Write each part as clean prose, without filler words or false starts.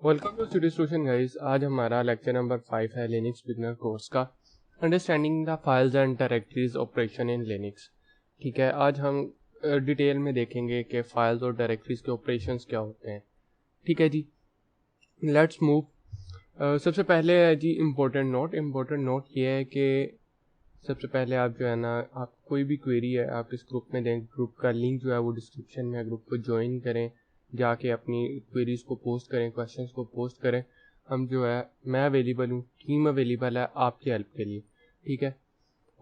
Welcome to city solution guys. आज हमारा lecture number 5 है लिनक्स बिगनर कोर्स का, understanding the files and directories operation in Linux. ठीक है, आज हम डिटेल में देखेंगे कि फाइल्स और डायरेक्टरीज के ऑपरेशंस क्या होते हैं। ठीक है जी, लेट्स मूव। सबसे पहले है जी इम्पोर्टेंट नोट ये है कि सबसे पहले आप जो है ना, आप कोई भी क्वेरी है आप इस ग्रुप में दें। ग्रुप का लिंक जो है वो डिस्क्रिप्शन में है, ग्रुप को ज्वाइन करें, जाके अपनी क्वेरीज को पोस्ट करें, क्वेश्चंस को पोस्ट करें। हम जो है, मैं अवेलेबल हूँ, टीम अवेलेबल है आपकी हेल्प के लिए। ठीक है,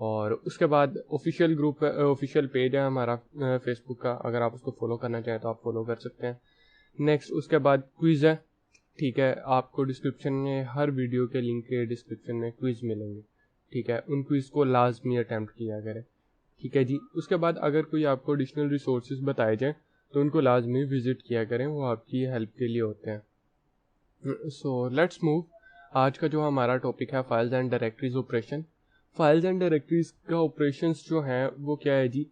और उसके बाद ऑफिशियल ग्रुप है, ऑफिशियल पेज है हमारा फेसबुक का, अगर आप उसको फॉलो करना चाहें तो आप फॉलो कर सकते हैं। नेक्स्ट उसके बाद क्विज़ है। ठीक है, आपको डिस्क्रिप्शन में हर वीडियो के लिंक के डिस्क्रिप्शन में क्विज़ मिलेंगे। ठीक है, उन क्विज़ को लाजमी अटैम्प्ट किया करें। ठीक है जी, उसके बाद अगर कोई आपको एडिशनल रिसोर्सेज बताए जाएँ तो उनको लाजमी विजिट किया करें, वो आपकी हेल्प के लिए होते हैं। So let's move. आज का जो हमारा टॉपिक है files and directories operation. Files and directories का ऑपरेशंस जो हैं वो क्या है जी,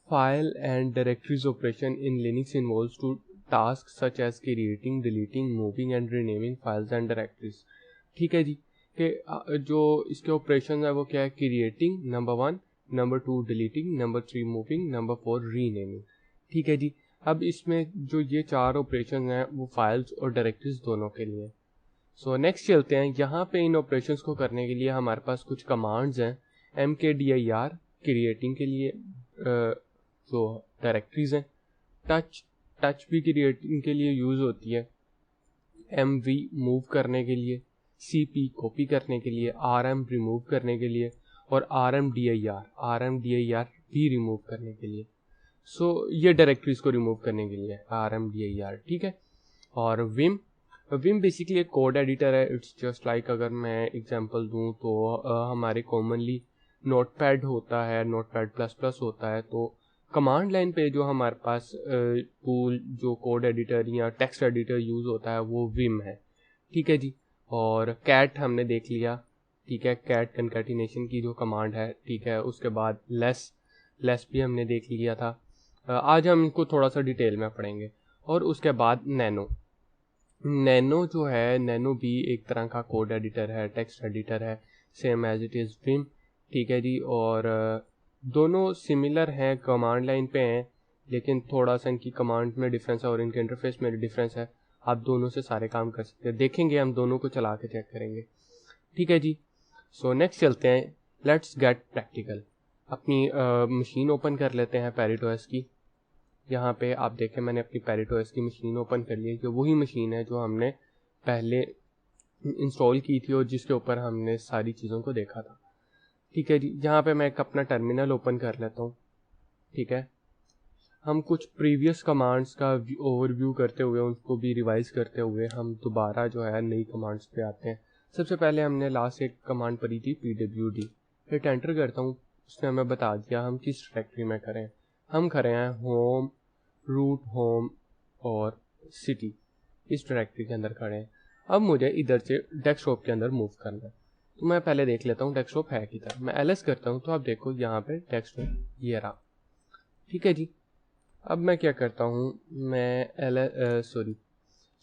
file and directories operation in Linux involves two task such as creating, deleting, moving and renaming files and directories. ठीक है जी, कि जो इसके ऑपरेशन है वो क्या है, creating number 1, number 2 deleting, number 3 moving, number 4 renaming. ठीक है जी, अब इसमें जो ये चार ऑपरेशन हैं वो फाइल्स और डायरेक्टरीज दोनों के लिए। सो नेक्स्ट चलते हैं। यहाँ पे इन ऑपरेशंस को करने के लिए हमारे पास कुछ कमांड्स हैं। mkdir क्रिएटिंग के लिए जो डायरेक्टरीज हैं, टच भी क्रिएटिंग के लिए यूज़ होती है, mv मूव करने के लिए, cp कॉपी करने के लिए, rm रिमूव करने के लिए, और rmdir भी रिमूव करने के लिए। सो ये डायरेक्टरीज को रिमूव करने के लिए rmdir। ठीक है, और विम बेसिकली एक कोड एडिटर है। इट्स जस्ट लाइक, अगर मैं एग्जांपल दूं तो हमारे कॉमनली नोटपैड होता है, नोटपैड प्लस प्लस होता है, तो कमांड लाइन पे जो हमारे पास टूल जो कोड एडिटर या टेक्स्ट एडिटर यूज़ होता है वो विम है। ठीक है जी, और कैट हमने देख लिया। ठीक है, कैट कंकैटिनेशन की जो कमांड है। ठीक है, उसके बाद लेस भी हमने देख लिया था। आज हम इनको थोड़ा सा डिटेल में पढ़ेंगे। और उसके बाद नैनो जो है, नैनो भी एक तरह का कोड एडिटर है, टेक्स्ट एडिटर है, same as it is Vim. ठीक है जी, और दोनों सिमिलर हैं, कमांड लाइन पे हैं, लेकिन थोड़ा सा इनकी कमांड में डिफरेंस है और इनके इंटरफेस में डिफरेंस है। आप दोनों से सारे काम कर सकते हैं, देखेंगे हम दोनों को चला के चेक करेंगे। ठीक है जी, सो नेक्स्ट चलते हैं, लेट्स गेट प्रैक्टिकल। अपनी मशीन ओपन कर लेते हैं पेरिटोस की। यहाँ पे आप देखें, मैंने अपनी पेरिटोस की मशीन ओपन कर ली है, जो वही मशीन है जो हमने पहले इंस्टॉल की थी और जिसके ऊपर हमने सारी चीज़ों को देखा था। ठीक है जी, यहाँ पे मैं एक अपना टर्मिनल ओपन कर लेता हूँ। ठीक है, हम कुछ प्रीवियस कमांड्स का ओवरव्यू करते हुए, उनको भी रिवाइज करते हुए हम दोबारा जो है नई कमांड्स पे आते हैं। सबसे पहले हमने लास्ट एक कमांड पढ़ी थी pwd, फिर एंटर करता हूँ। उसने हमें बता दिया हम किस डायरेक्टरी में करें। हम करें हैं होम, रूट होम और सिटी, इस डायरेक्टरी के अंदर खड़े हैं। अब मुझे इधर से डेस्कटॉप के अंदर मूव करना है, तो मैं पहले देख लेता हूँ डेस्कटॉप है किधर। मैं ls करता हूँ तो आप देखो यहाँ पे डेस्कटॉप ये रहा। ठीक है जी, अब मैं क्या करता हूँ, मैं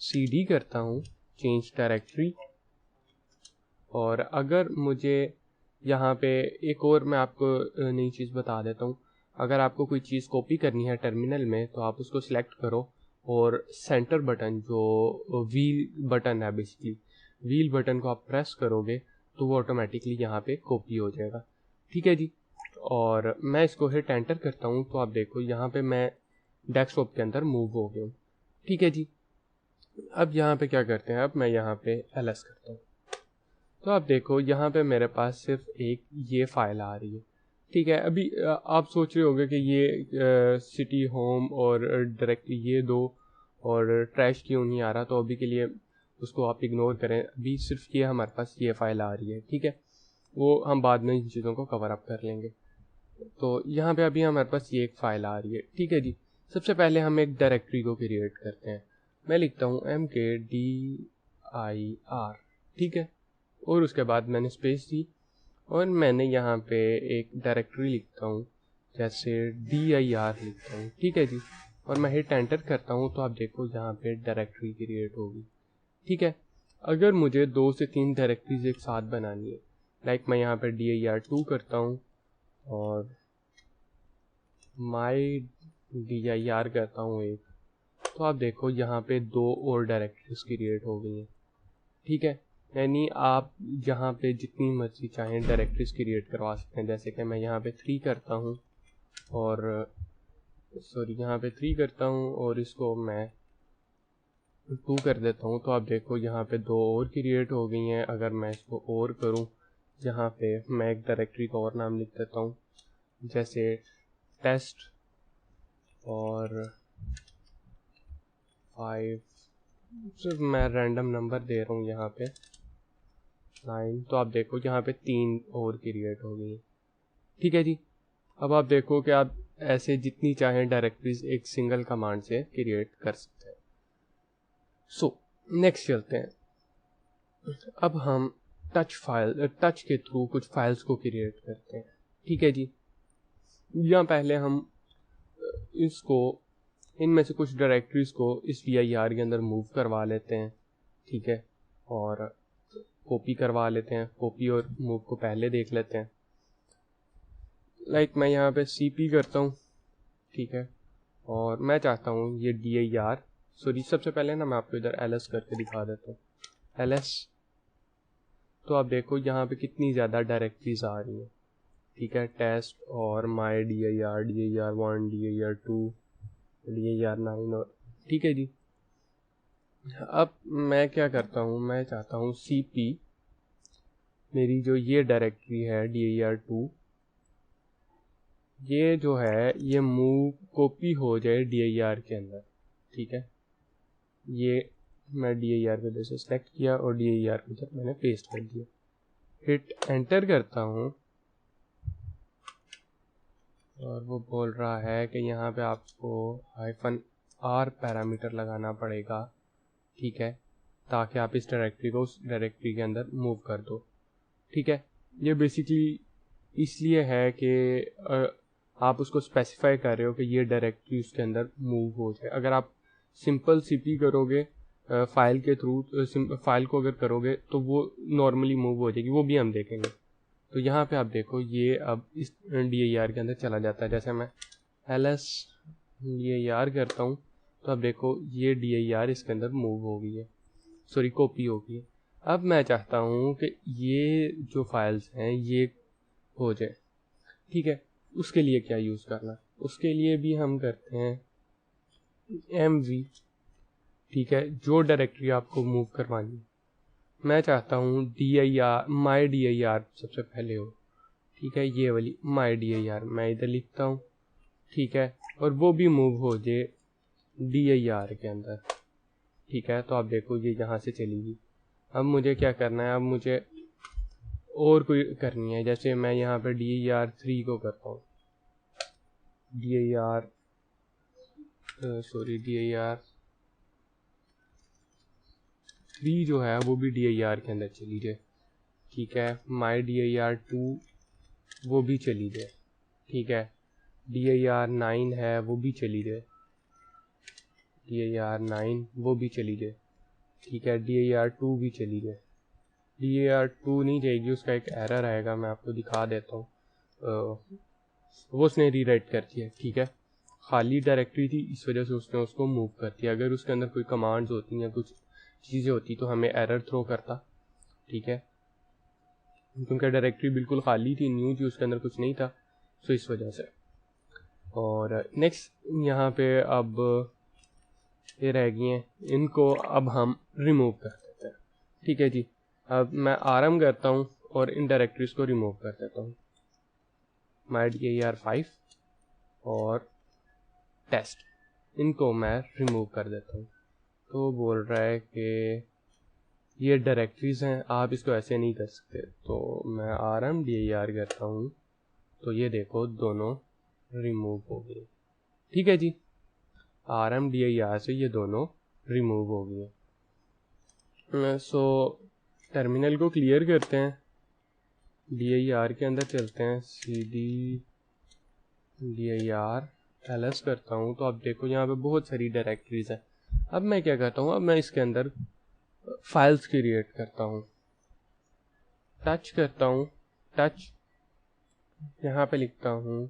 cd करता हूँ, चेंज डायरेक्टरी। और अगर मुझे यहाँ पे एक और मैं आपको नई चीज़ बता देता हूँ, अगर आपको कोई चीज़ कॉपी करनी है टर्मिनल में तो आप उसको सिलेक्ट करो और सेंटर बटन जो व्हील बटन है, बेसिकली व्हील बटन को आप प्रेस करोगे तो वो ऑटोमेटिकली यहाँ पे कॉपी हो जाएगा। ठीक है जी, और मैं इसको हिट एंटर करता हूँ तो आप देखो यहाँ पे मैं डेस्कटॉप के अंदर मूव हो गया हूँ। ठीक है जी, अब यहाँ पे क्या करते हैं, अब मैं यहाँ पे ls करता हूँ तो आप देखो यहाँ पे मेरे पास सिर्फ एक ये फाइल आ रही है। ठीक है, अभी आप सोच रहे होंगे कि ये सिटी, होम और डायरेक्टली ये दो और ट्रैश क्यों नहीं आ रहा, तो अभी के लिए उसको आप इग्नोर करें, अभी सिर्फ ये हमारे पास ये फाइल आ रही है। ठीक है, वो हम बाद में इन चीज़ों को कवर अप कर लेंगे। तो यहाँ पे अभी हमारे पास ये एक फ़ाइल आ रही है। ठीक है जी, सबसे पहले हम एक डायरेक्टरी को क्रिएट करते हैं। मैं लिखता हूँ mkdir। ठीक है, और उसके बाद मैंने स्पेस दी और मैंने यहाँ पे एक डायरेक्टरी लिखता हूँ, जैसे dir लिखता हूँ। ठीक है जी, और मैं हिट एंटर करता हूँ तो आप देखो यहाँ पे डायरेक्टरी क्रिएट होगी। ठीक है। अगर मुझे 2 से 3 डायरेक्टरीज एक साथ बनानी है, लाइक मैं यहाँ पे dir2 करता हूँ और my dir करता हूँ एक, तो आप देखो यहाँ पे 2 और डायरेक्टरीज क्रिएट हो गई हैं। ठीक है, यानी आप यहाँ पे जितनी मर्जी चाहें डायरेक्टरीज क्रिएट करवा सकते हैं। जैसे कि मैं यहाँ पे 3 करता हूँ और यहाँ पे 3 करता हूँ और इसको मैं 2 कर देता हूँ, तो आप देखो यहाँ पे 2 और क्रिएट हो गई हैं। अगर मैं इसको और करूँ, यहाँ पे मैं एक डायरेक्टरी का और नाम लिख देता हूँ, जैसे टेस्ट और 5, सिर्फ मैं रैंडम नंबर दे रहा हूँ यहाँ पे 9, तो आप देखो यहाँ पे 3 और क्रिएट हो गई हैं। ठीक है जी, अब आप देखो कि आप ऐसे जितनी चाहें डायरेक्टरीज एक सिंगल कमांड से क्रिएट कर सकते हैं। सो नेक्स्ट चलते हैं। अब हम टच के थ्रू कुछ फाइल्स को क्रिएट करते हैं। ठीक है जी, यहाँ पहले हम इसको इनमें से कुछ डायरेक्टरीज को इस dir के अंदर मूव करवा लेते हैं। ठीक है, और कॉपी करवा लेते हैं। कॉपी और मूव को पहले देख लेते हैं। लाइक मैं यहाँ पे cp करता हूँ। ठीक है, और मैं चाहता हूँ ये dir, सबसे पहले ना मैं आपको इधर ls करके दिखा देता हूँ, ls, तो आप देखो यहाँ पे कितनी ज़्यादा डायरेक्टरीज आ रही हैं। ठीक है, टेस्ट और my dir, dir1, dir2, dir9 और ठीक है जी। अब मैं क्या करता हूँ, मैं चाहता हूँ cp मेरी जो ये डायरेक्टरी है dir2, ये जो है ये मूव कॉपी हो जाए dir के अंदर। ठीक है, ये मैं dir को जैसे सेलेक्ट किया और dir को इधर मैंने पेस्ट कर दिया, हिट एंटर करता हूँ और वो बोल रहा है कि यहाँ पे आपको -r पैरामीटर लगाना पड़ेगा। ठीक है, ताकि आप इस डायरेक्टरी को उस डायरेक्टरी के अंदर मूव कर दो। ठीक है, ये बेसिकली इसलिए है कि आप उसको स्पेसिफाई कर रहे हो कि ये डायरेक्टरी उसके अंदर मूव हो जाए। अगर आप सिंपल cp करोगे फाइल के थ्रू, फाइल को अगर करोगे तो वो नॉर्मली मूव हो जाएगी, वो भी हम देखेंगे। तो यहाँ पे आप देखो ये अब इस dir के अंदर चला जाता है। जैसे मैं ls dir करता हूँ, तो अब देखो ये dir इसके अंदर मूव हो गई है, कॉपी हो गई है। अब मैं चाहता हूँ कि ये जो फाइल्स हैं ये हो जाए। ठीक है, उसके लिए क्या यूज़ करना, उसके लिए भी हम करते हैं mv। ठीक है, जो डायरेक्टरी आपको मूव करवानी है, मैं चाहता हूँ dir my dir सबसे पहले हो। ठीक है, ये वाली my dir मैं इधर लिखता हूँ। ठीक है, और वो भी मूव हो जाए dir के अंदर। ठीक है, तो आप देखो ये यहाँ से चली गई। अब मुझे क्या करना है, अब मुझे और कोई करनी है। जैसे मैं यहाँ पे dir3 को करता हूँ, dir3 जो है वो भी dir के अंदर चली जाए। ठीक है, my dir2 वो भी चली जाए। ठीक है, dir9 है वो भी चली जाए, dir9 वो भी चली जाए। ठीक है, dir2 भी चली जाए। dir2 नहीं जाएगी, उसका एक एरर आएगा, मैं आपको दिखा देता हूँ। वो उसने रीराइट कर दिया। ठीक है, खाली डायरेक्टरी थी, इस वजह से उसने उसको मूव कर दिया। अगर उसके अंदर कोई कमांड्स होती हैं, कुछ चीज़ें होती तो हमें एरर थ्रो करता। ठीक है, क्योंकि डायरेक्टरी बिल्कुल खाली थी, न्यू थी, उसके अंदर कुछ नहीं था, सो इस वजह से। और नेक्स्ट यहाँ पे अब ये रह गई हैं, इनको अब हम रिमूव कर देते हैं। ठीक है जी, अब मैं rm करता हूँ और इन डायरेक्टरीज को रिमूव कर देता हूँ, my dir5 और टेस्ट, इनको मैं रिमूव कर देता हूँ। तो बोल रहा है कि ये डायरेक्टरीज हैं, आप इसको ऐसे नहीं कर सकते। तो मैं rm dir करता हूँ, तो ये देखो दोनों रिमूव हो गए। ठीक है जी, rm dir से ये दोनों रिमूव हो गए। सो टर्मिनल को क्लियर करते हैं, dir के अंदर चलते हैं, cd dir ls करता हूँ, तो आप देखो यहाँ पे बहुत सारी डायरेक्टरीज हैं। अब मैं क्या करता हूँ, अब मैं इसके अंदर फाइल्स क्रिएट करता हूँ, टच करता हूँ, टच यहाँ पे लिखता हूँ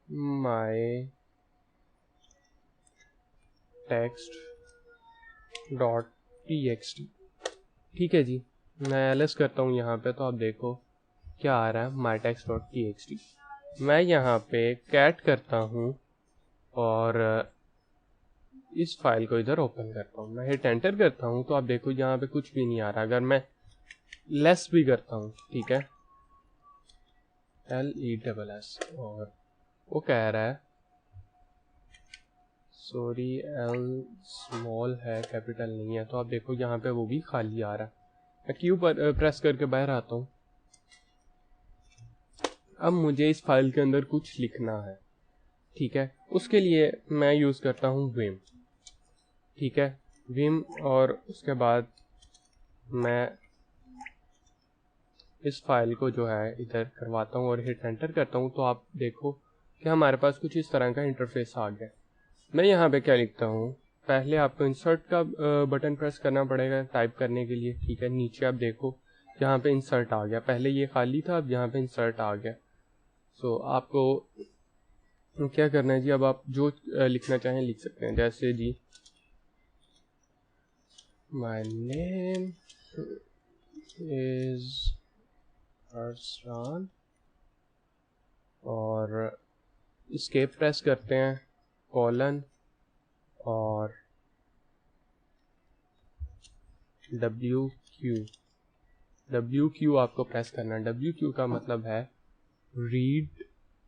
माई टेक्स्ट डॉट txt। ठीक है जी, मैं एलएस करता हूँ यहाँ पे, तो आप देखो क्या आ रहा है, माई टेक्स्ट डॉट txt। मैं यहाँ पे कैट करता हूँ और इस फाइल को इधर ओपन करता हूँ, मैं हिट एंटर करता हूँ, तो आप देखो यहाँ पे कुछ भी नहीं आ रहा। अगर मैं लेस भी करता हूँ, ठीक है, LESS, और वो कह रहा है सॉरी L स्मॉल है, कैपिटल नहीं है, तो आप देखो यहाँ पे वो भी खाली आ रहा है। मैं क्यू पर प्रेस करके बाहर आता हूँ। अब मुझे इस फाइल के अंदर कुछ लिखना है, ठीक है, उसके लिए मैं यूज़ करता हूँ विम, ठीक है, विम, और उसके बाद मैं इस फाइल को जो है इधर करवाता हूँ और हिट एंटर करता हूँ, तो आप देखो कि हमारे पास कुछ इस तरह का इंटरफेस आ गया। मैं यहाँ पे क्या लिखता हूँ, पहले आपको इंसर्ट का बटन प्रेस करना पड़ेगा टाइप करने के लिए, ठीक है। नीचे आप देखो यहाँ पे इंसर्ट आ गया, पहले ये खाली था, अब यहाँ पे इंसर्ट आ गया। सो आपको क्या करना है जी, अब आप जो लिखना चाहें लिख सकते हैं, जैसे जी माय नेम इज अरसान, और एस्केप प्रेस करते हैं, कॉलन और WQ आपको प्रेस करना है। WQ का मतलब है रीड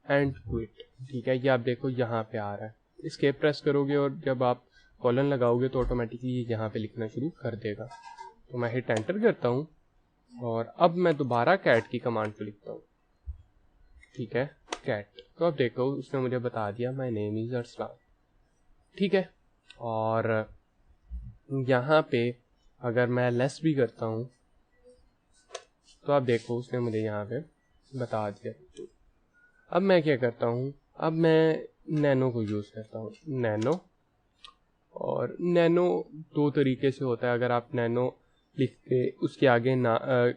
एंड क्विट, ठीक है, ये आप देखो यहाँ पे आ रहा है। एस्केप प्रेस करोगे और जब आप कॉलन लगाओगे तो ऑटोमेटिकली ये यहाँ पे लिखना शुरू कर देगा। तो मैं हिट एंटर करता हूँ और अब मैं दोबारा कैट की कमांड को लिखता हूँ, ठीक है, कैट, तो अब देखो उसने मुझे बता दिया माय नेम इज अरसलान, ठीक है। और यहाँ पे अगर मैं लेस भी करता हूँ तो आप देखो उसने मुझे यहाँ पे बता दिया। अब मैं क्या करता हूँ, अब मैं नैनो को यूज़ करता हूँ, नैनो, और नैनो दो तरीके से होता है। अगर आप नैनो लिख के उसके आगे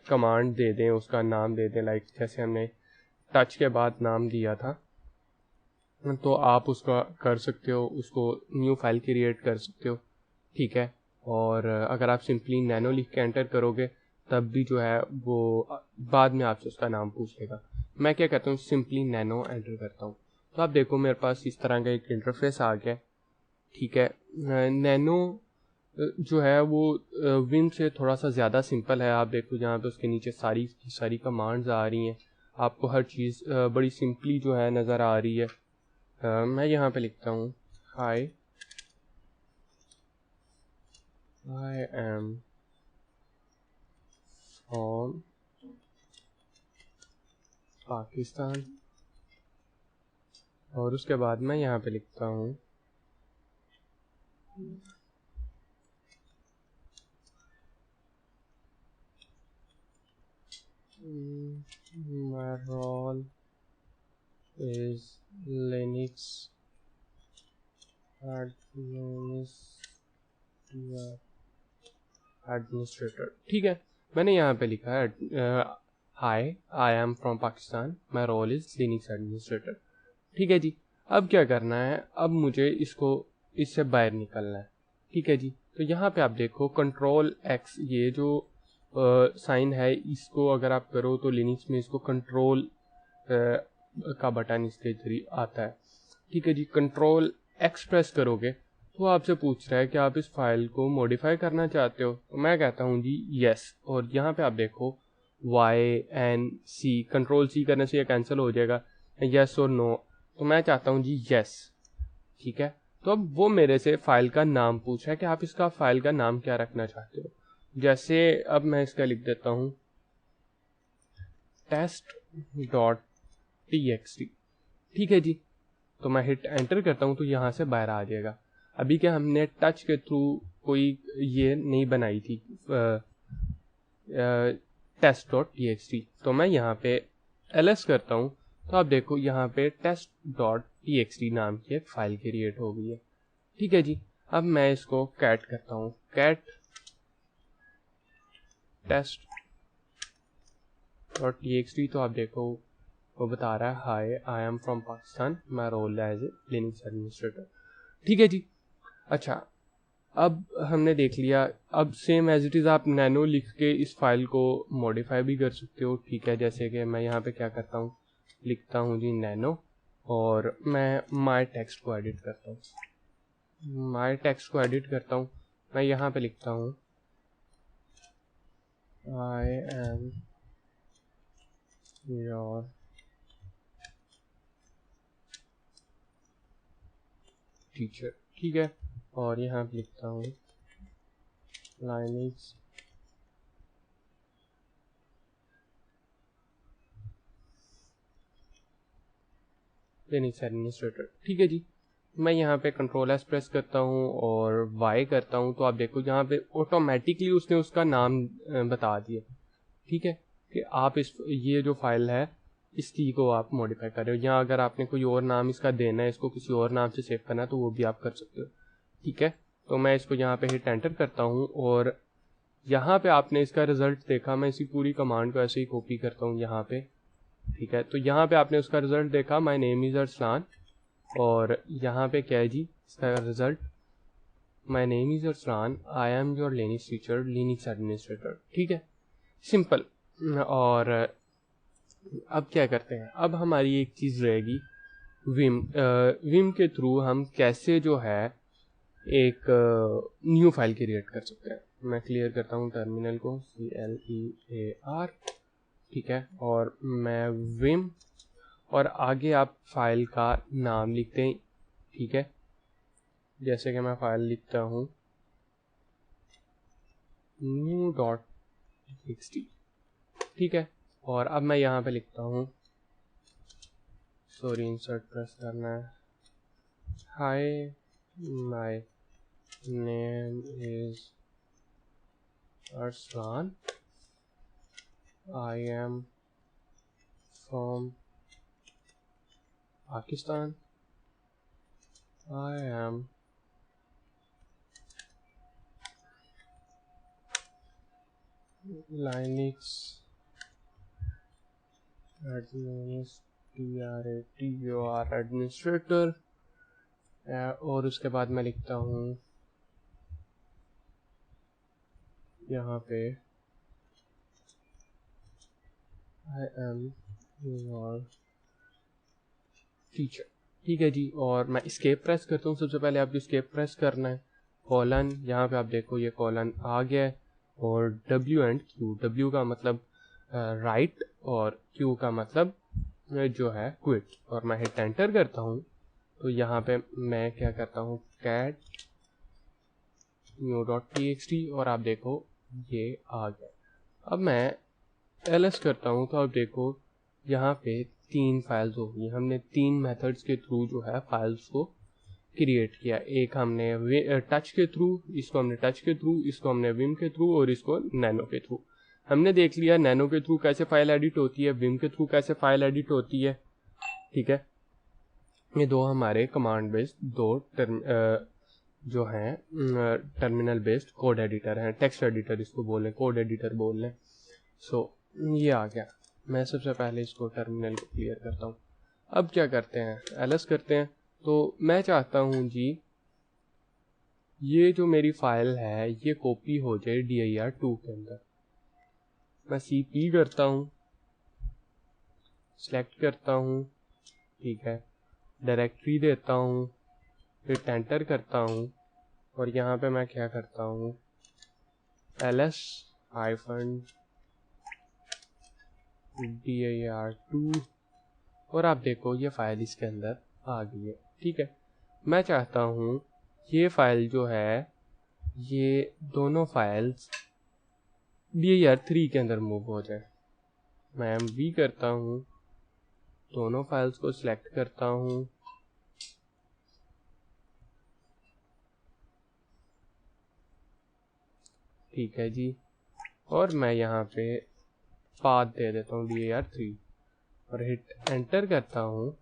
कमांड दे दें, उसका नाम दे दें, लाइक जैसे हमने टच के बाद नाम दिया था, तो आप उसका कर सकते हो, उसको न्यू फाइल क्रिएट कर सकते हो, ठीक है। और अगर आप सिंपली नैनो लिख के एंटर करोगे तब भी जो है वो बाद में आपसे उसका नाम पूछेगा। मैं क्या करता हूँ, सिंपली नैनो एंटर करता हूँ, तो आप देखो मेरे पास इस तरह का एक इंटरफेस आ गया, ठीक है। नैनो जो है वो विम से थोड़ा सा ज़्यादा सिंपल है। आप देखो यहाँ पे उसके नीचे सारी कमांड्स आ रही हैं, आपको हर चीज़ बड़ी सिंपली जो है नज़र आ रही है। मैं यहाँ पे लिखता हूँ hi I am from Pakistan, और उसके बाद मैं यहाँ पे लिखता हूँ my role is Linux administrator, ठीक है। मैंने यहाँ पे लिखा है hi I am from Pakistan, my role is Linux administrator, ठीक है जी। अब क्या करना है, अब मुझे इससे बाहर निकलना है, ठीक है जी। तो यहाँ पे आप देखो कंट्रोल एक्स, ये जो साइन है, इसको अगर आप करो तो लिनक्स में इसको कंट्रोल का बटन इसके इधर ही आता है, ठीक है जी। कंट्रोल एक्स प्रेस करोगे तो आपसे पूछ रहा है कि आप इस फाइल को मॉडिफाई करना चाहते हो, तो मैं कहता हूँ जी यस, और यहाँ पे आप देखो YNC, कंट्रोल C करने से ये कैंसिल हो जाएगा, यस और नो, तो मैं चाहता हूँ जी यस, ठीक है। तो अब वो मेरे से फाइल का नाम पूछ रहा है कि आप इसका फाइल का नाम क्या रखना चाहते हो। जैसे अब मैं इसका लिख देता हूँ test.txt, ठीक है जी। तो मैं हिट एंटर करता हूँ तो यहाँ से बाहर आ जाएगा। अभी क्या हमने टच के थ्रू कोई ये नहीं बनाई थी test.txt, तो मैं यहाँ पे ls करता हूँ, तो आप देखो यहाँ पे test.txt नाम की एक फाइल क्रिएट हो गई है, ठीक है जी। अब मैं इसको कैट करता हूँ, कैट टेस्ट और txt, तो आप देखो वो बता रहा है hi I am from Pakistan, my role as a Linux administrator. ठीक है जी। अच्छा, अब हमने देख लिया। अब सेम एज इट इज़ आप नैनो लिख के इस फाइल को मॉडिफाई भी कर सकते हो। ठीक है, जैसे कि मैं यहाँ पे क्या करता हूँ, लिखता हूँ जी नैनो, और मैं माई टेक्स्ट को एडिट करता हूँ। माई टेक्स्ट को एडिट करता हूँ, मैं यहाँ पे लिखता हूँ आई एम योर टीचर। ठीक है, और यहाँ पे लिखता हूँ लिनक्स एडमिनिस्ट्रेटर। ठीक है जी। मैं यहाँ पे कंट्रोल एस प्रेस करता हूँ और वाई करता हूँ, तो आप देखो यहाँ पे ऑटोमेटिकली उसने उसका नाम बता दिया। ठीक है, कि आप इस ये जो फाइल है इसकी को आप मॉडिफाई कर रहे हो, या अगर आपने कोई और नाम इसका देना है, इसको किसी और नाम से सेव करना है, तो वो भी आप कर सकते हो। ठीक है, तो मैं इसको यहाँ पे हिट एंटर करता हूँ, और यहाँ पे आपने इसका रिजल्ट देखा। मैं इसी पूरी कमांड को ऐसे ही कॉपी करता हूँ यहाँ पे। ठीक है, तो यहाँ पे आपने उसका रिजल्ट देखा, माय नेम इज़ अरसलान, और यहाँ पे क्या है जी इसका result, my name is Arsalan, I am your Linux teacher, Linux administrator. ठीक है, सिंपल। और अब क्या करते हैं, अब हमारी एक चीज़ रहेगी विम। विम के थ्रू हम कैसे जो है एक न्यू फाइल क्रिएट कर सकते हैं। मैं क्लियर करता हूँ टर्मिनल को, CLEAR। ठीक है, और मैं विम, और आगे आप फाइल का नाम लिखते हैं। ठीक है, जैसे कि मैं फाइल लिखता हूँ new.txt। ठीक है, और अब मैं यहाँ पे लिखता हूँ, सॉरी इंसर्ट प्रेस करना है, hi my name is Arsalan, I am from Pakistan, I am Linux administrator, और उसके बाद मैं लिखता हूँ यहाँ पे आई एम योर टीचर। ठीक है जी, और मैं स्केप प्रेस करता हूँ। सबसे पहले आपको स्केप प्रेस करना है, कॉलन, यहाँ पे आप देखो ये कॉलन आ गया है, और W एंड Q, W का मतलब राइट और Q का मतलब जो है क्विट, और मैं हिट एंटर करता हूँ, तो यहाँ पे मैं क्या करता हूँ, कैट new.txt, और आप देखो ये आ गया। अब मैं ls करता हूँ, तो आप देखो यहाँ पे 3 फाइल्स होगी। हमने 3 मेथड्स के थ्रू जो है फाइल्स को क्रिएट किया। एक हमने टच के थ्रू, इसको हमने टच के थ्रू, इसको हमने विम के थ्रू, और इसको नैनो के थ्रू। हमने देख लिया नैनो के थ्रू कैसे फाइल एडिट होती है, विम के थ्रू कैसे फाइल एडिट होती है। ठीक है, ये दो हमारे कमांड बेस्ड दो जो हैं टर्मिनल बेस्ड कोड एडिटर हैं, टेक्स्ट एडिटर इसको बोल लें, कोड एडिटर बोल लें। सो ये आ गया। मैं सबसे पहले इसको टर्मिनल को क्लियर करता हूँ। अब क्या करते हैं, ls करते हैं। तो मैं चाहता हूँ जी ये जो मेरी फाइल है ये कॉपी हो जाए dir2 के अंदर। मैं cp करता हूँ, सेलेक्ट करता हूँ, ठीक है, डायरेक्टरी देता हूँ, फिर एंटर करता हूँ, और यहाँ पे मैं क्या करता हूँ, ls-dir2, और आप देखो ये फाइल इसके अंदर आ गई है। ठीक है, मैं चाहता हूँ ये फाइल जो है ये दोनों फाइल्स dir3 के अंदर मूव हो जाए। मैं MV करता हूँ, दोनों फाइल्स को सिलेक्ट करता हूँ, ठीक है जी, और मैं यहाँ पे पाथ दे देता हूँ dir3, और हिट एंटर करता हूँ।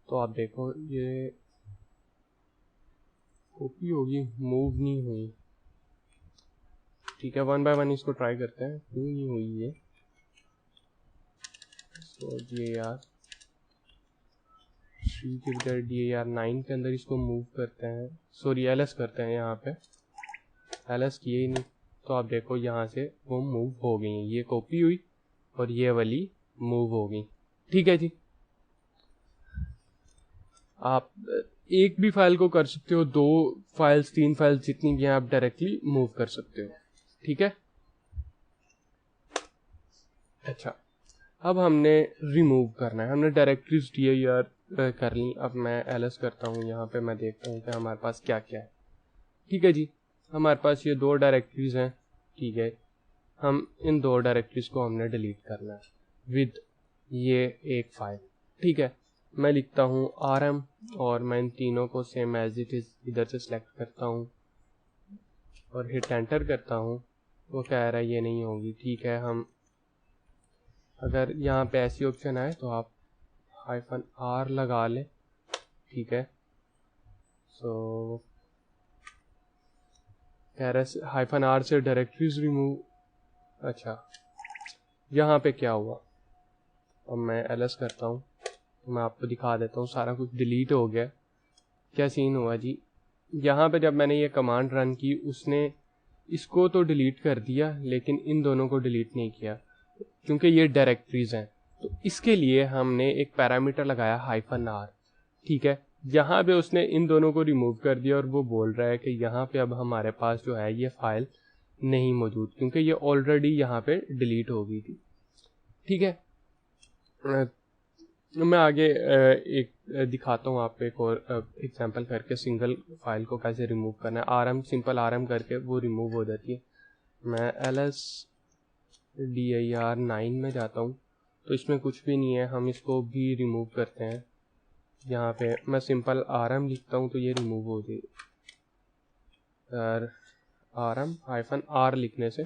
तो आप देखो ये कॉपी होगी, मूव नहीं हुई। ठीक है, 1 बाय 1 इसको ट्राई करते हैं, क्यों नहीं हुई ये। तो DAR 3 के बजाय DAR 9 के अंदर इसको मूव करते हैं, सॉरी LS करते हैं। यहाँ पे LS किए ही नहीं, तो आप देखो यहाँ से वो मूव हो गई, ये कॉपी हुई और ये वाली मूव हो गई। ठीक है जी, आप एक भी फाइल को कर सकते हो, 2 फाइल्स 3 फाइल्स जितनी भी हैं आप डायरेक्टली मूव कर सकते हो। ठीक है, अच्छा अब हमने रिमूव करना है, हमने डायरेक्टरीज DAR कर ली। अब मैं LS करता हूँ, यहाँ पे मैं देखता हूँ कि हमारे पास क्या क्या है। ठीक है जी, हमारे पास ये 2 डायरेक्टरीज हैं। ठीक है, हम इन 2 डायरेक्टरीज को हमने डिलीट करना है विद ये एक फाइल। ठीक है, मैं लिखता हूँ RM और मैं इन तीनों को सेम एज इट इज़ इधर से सिलेक्ट करता हूँ और हिट एंटर करता हूँ। वो कह रहा है ये नहीं होगी। ठीक है, हम अगर यहाँ पे ऐसी ऑप्शन आए तो आप -R लगा लें। ठीक है, सो कह रहा है -R से डायरेक्टरीज रिमूव। अच्छा, यहाँ पे क्या हुआ, अब मैं LS करता हूँ तो मैं आपको दिखा देता हूँ, सारा कुछ डिलीट हो गया। क्या सीन हुआ जी, यहाँ पे जब मैंने ये कमांड रन की उसने इसको तो डिलीट कर दिया लेकिन इन दोनों को डिलीट नहीं किया, क्योंकि ये डायरेक्टरीज हैं। तो इसके लिए हमने एक पैरामीटर लगाया -R। ठीक है, यहाँ पे उसने इन दोनों को रिमूव कर दिया और वो बोल रहा है कि यहाँ पे अब हमारे पास जो है ये फाइल नहीं मौजूद, क्योंकि ये ऑलरेडी यहाँ पे डिलीट हो गई थी। ठीक है, मैं आगे एक दिखाता हूँ आपको, एक और एग्जांपल करके सिंगल फाइल को कैसे रिमूव करना है। RM सिंपल RM करके वो रिमूव हो जाती है। मैं LS DAR 9 में जाता हूँ तो इसमें कुछ भी नहीं है, हम इसको भी रिमूव करते हैं। यहाँ पे मैं सिंपल RM लिखता हूँ तो ये रिमूव हो जाएगी। RM-R लिखने से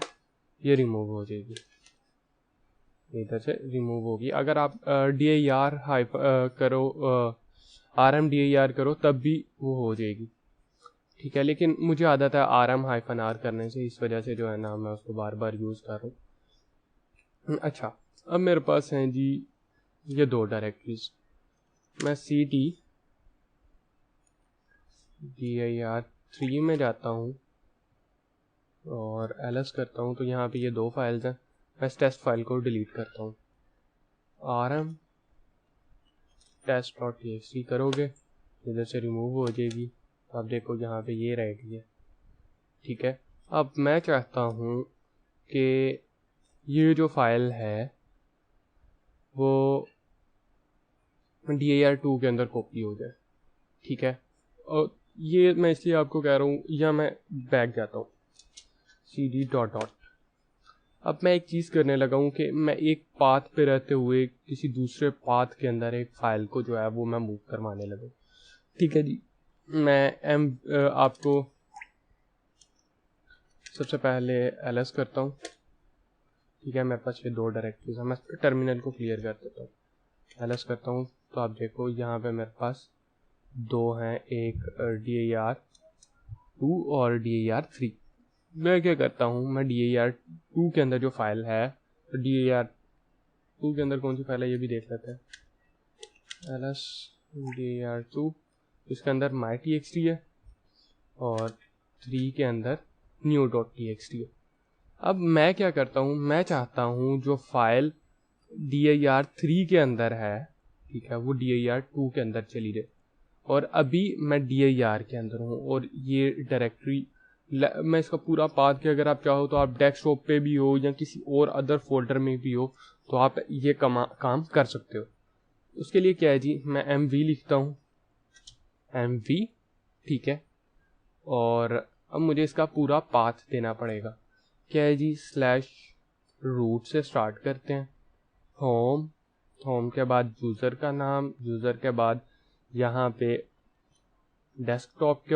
ये रिमूव हो जाएगी, इधर से रिमूव होगी। अगर आप DAR करो, RM DAR करो तब भी वो हो जाएगी। ठीक है, लेकिन मुझे आदत है RM-R करने से, इस वजह से जो है ना मैं उसको बार बार यूज़ कर रहा हूँ। अच्छा, अब मेरे पास हैं जी ये 2 डायरेक्टरीज। मैं CD DAR 3 में जाता हूँ और LS करता हूँ तो यहाँ पे ये 2 फाइल्स हैं। मैं इस टेस्ट फाइल को डिलीट करता हूँ। RM test.txt करोगे, इधर से रिमूव हो जाएगी। आप देखो यहाँ पे ये रह गई है। ठीक है, अब मैं चाहता हूँ कि ये जो फाइल है वो DAR 2 के अंदर कॉपी हो जाए। ठीक है, और ये मैं इसलिए आपको कह रहा हूँ, या मैं बैक जाता हूँ CD डॉट। अब मैं एक चीज़ करने लगा हूँ कि मैं एक पाथ पे रहते हुए किसी दूसरे पाथ के अंदर एक फ़ाइल को जो है वो मैं मूव करवाने लगा। ठीक है जी, मैं आपको सबसे पहले LS करता हूँ। ठीक है, मेरे पास ये 2 डायरेक्टरीज हैं। मैं टर्मिनल को क्लियर कर देता हूँ, LS करता हूँ तो आप देखो यहाँ पे मेरे पास 2 हैं, एक DAR 2 और DAR 3। मैं क्या करता हूँ, मैं DAR 2 के अंदर जो फाइल है, तो DAR 2 के अंदर कौन सी फाइल है ये भी देख लेते हैं। LS DAR 2, इसके अंदर my.txt है और 3 के अंदर new.txt है। अब मैं क्या करता हूँ, मैं चाहता हूँ जो फाइल DAR 3 के अंदर है, ठीक है, वो DAR 2 के अंदर चली जाए। और अभी मैं DAR के अंदर हूँ और ये डायरेक्टरी, मैं इसका पूरा पाथ के अगर आप चाहो तो आप डेस्कटॉप पे भी हो या किसी और अदर फोल्डर में भी हो तो आप ये काम कर सकते हो। उसके लिए क्या है जी, मैं MV लिखता हूँ, MV। ठीक है, और अब मुझे इसका पूरा पाथ देना पड़ेगा। क्या है जी, /रूट से स्टार्ट करते हैं, होम के बाद यूज़र का नाम, यूज़र के बाद यहाँ पे डेस्कटॉप के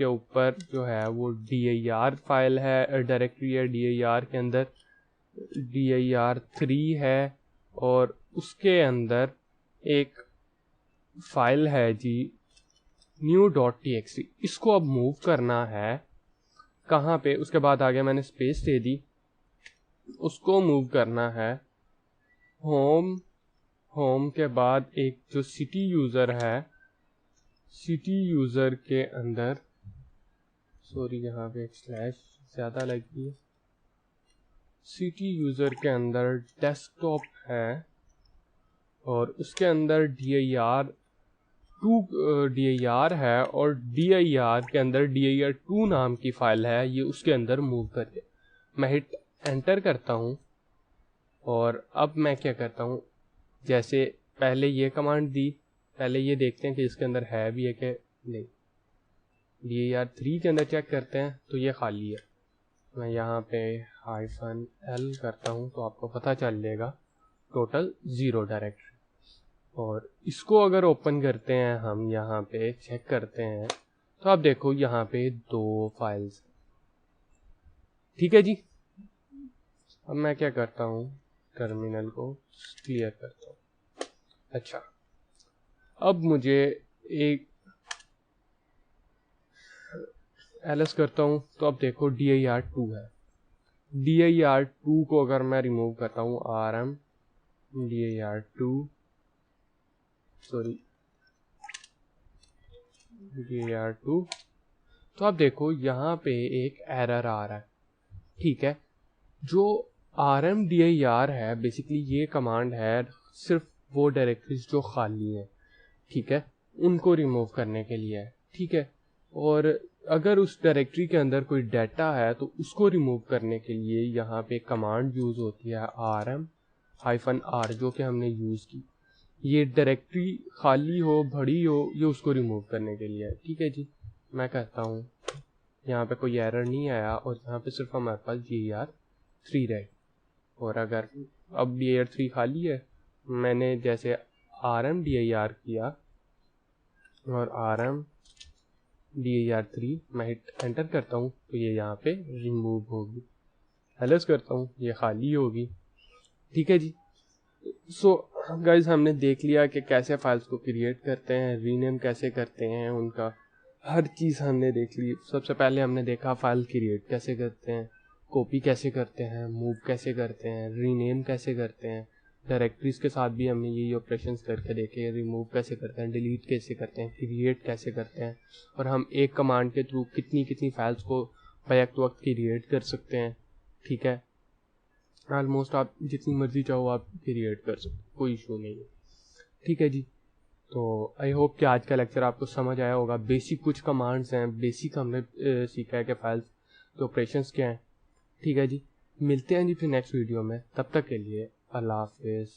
ऊपर जो है वो DAR फाइल है, डायरेक्टरी है। DAR के अंदर DAR 3 है और उसके अंदर एक फाइल है जी new.txt, इसको अब मूव करना है कहाँ पे, उसके बाद आगे मैंने स्पेस दे दी, उसको मूव करना है होम के बाद एक जो सिटी यूज़र है, सिटी यूज़र के अंदर, सॉरी यहाँ पे एक स्लैश ज़्यादा लगी है, सिटी यूज़र के अंदर डेस्कटॉप है और उसके अंदर dir है और dir के अंदर dir2 नाम की फाइल है, ये उसके अंदर मूव करके मैं हिट एंटर करता हूँ। और अब मैं क्या करता हूँ, जैसे पहले ये कमांड दी, पहले ये देखते हैं कि इसके अंदर है भी है कि नहीं। dir3 के अंदर चेक करते हैं तो ये खाली है। मैं यहाँ पे -l करता हूँ तो आपको पता चल जाएगा टोटल 0 डायरेक्टरी। और इसको अगर ओपन करते हैं हम, यहाँ पे चेक करते हैं तो आप देखो यहाँ पे 2 फाइल्स, ठीक है जी। अब मैं क्या करता हूँ, टर्मिनल को क्लियर करता हूँ। अच्छा, अब मुझे एक ls करता हूँ तो अब देखो dir2 है। dir2 को अगर मैं रिमूव करता हूँ rm dir2 तो आप देखो यहाँ पे एक एरर आ रहा है, ठीक है। जो rmdir है बेसिकली ये कमांड है सिर्फ वो डायरेक्टरीज जो खाली हैं, ठीक है, उनको रिमूव करने के लिए है, ठीक है। और अगर उस डायरेक्टरी के अंदर कोई डाटा है तो उसको रिमूव करने के लिए यहाँ पे कमांड यूज़ होती है rm-r, जो कि हमने यूज़ की। ये डायरेक्टरी खाली हो भरी हो, ये उसको रिमूव करने के लिए है, ठीक है जी। मैं कहता हूँ यहाँ पे कोई एरर नहीं आया और यहाँ पे सिर्फ हमारे पास dir3 रहे। और अगर अब dir3 खाली है, मैंने जैसे rmdir किया और rmdir3 मैं हिट एंटर करता हूँ तो ये यहाँ पे रिमूव होगी। ls करता हूँ, ये खाली होगी, ठीक है जी। सो गाइज, हमने देख लिया कि कैसे फाइल्स को क्रिएट करते हैं, रीनेम कैसे करते हैं, उनका हर चीज़ हमने देख ली। सबसे पहले हमने देखा फाइल क्रिएट कैसे करते हैं, कॉपी कैसे करते हैं, मूव कैसे करते हैं, रीनेम कैसे करते हैं। डायरेक्टरीज के साथ भी हमने यही ऑपरेशंस करके देखे, रिमूव कैसे करते हैं, डिलीट कैसे करते हैं, क्रिएट कैसे करते हैं, और हम एक कमांड के थ्रू कितनी कितनी फाइल्स को बैक टू वक्त क्रिएट कर सकते हैं, ठीक है। ऑलमोस्ट आप जितनी मर्जी चाहो आप क्रिएट कर सकते, कोई इशू नहीं है, ठीक है जी। तो आई होप कि आज का लेक्चर आपको समझ आया होगा। बेसिक कुछ कमांड्स हैं, बेसिक हमने सीखा है कि फाइल्स के ऑपरेशंस क्या हैं, ठीक है जी। मिलते हैं जी फिर नेक्स्ट वीडियो में, तब तक के लिए अल्लाह हाफिज़।